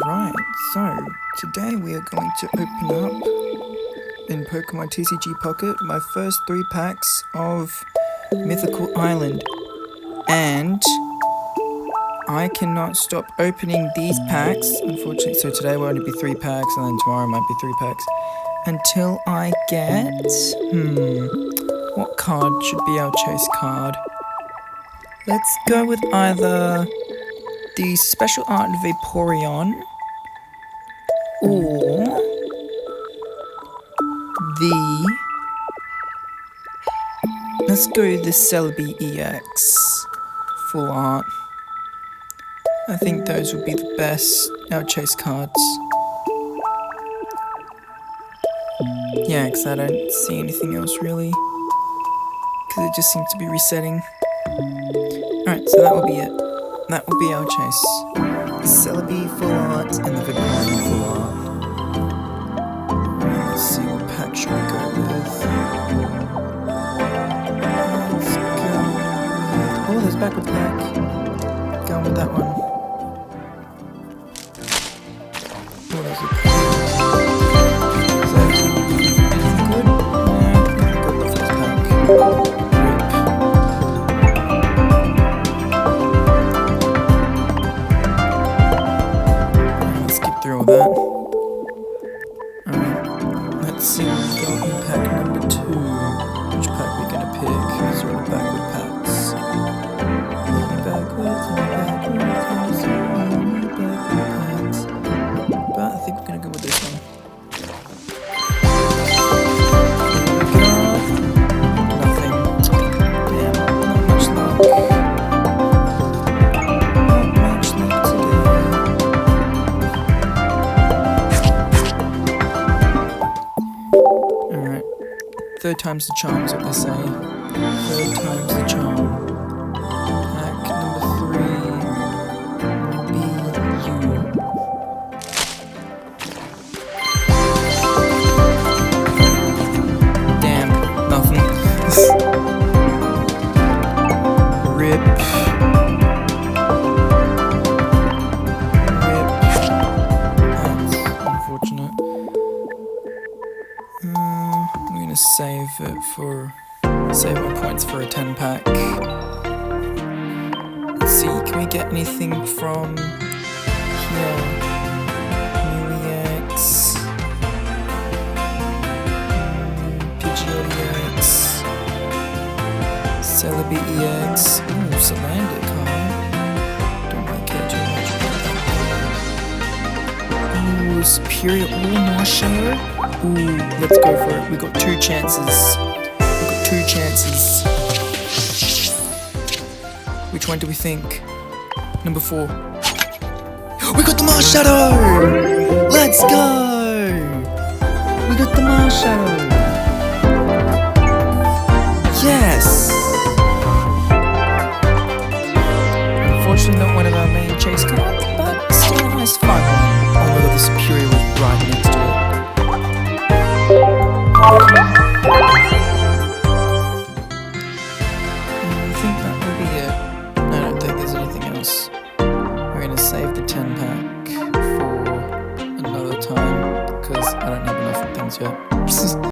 Alright, so today we are going to open up in Pokémon TCG Pocket my first 3 packs of Mythical Island. And I cannot stop opening these packs, unfortunately. So today will only be 3 packs, and then tomorrow might be 3 packs. Until I get... what card should be our chase card? Let's go with either the Special Art Vaporeon or the... let's go with the Celebi EX Full Art. I think those would be the best our chase cards. Yeah, because I don't see anything else really. Because it just seems to be resetting. Alright, so that will be it. That will be our chase. The Celebi Full Art and the Vaporeon Full Art. Let's see, what pack should we go with? Let's go with... oh, there's backward pack. Going with that one. Oh, there's a... is that good? Yeah, I'll go with the first pack. All that. Alright, let's see what we got in pack number 2. Which pack we're gonna pick? These are all the backward packs. Any backwards, but I think we're gonna go with this one. Nothing. Damn, not much luck. Third time's the charm is what they say. Third time's the charm. Pack number 3 will be you. Damn, nothing. Rip. Rip. That's unfortunate. I'm gonna save my points for a 10 pack. Let's see, can we get anything from here? New EX, Pidgeot EX, Celebi EX, ooh, Salander card. Don't really care too much about that. Ooh, Superior Marshadow. Ooh, let's go for it. We got 2 chances. Which one do we think? Number 4. We got the Marshadow! Let's go! We got the Marshadow! Yes!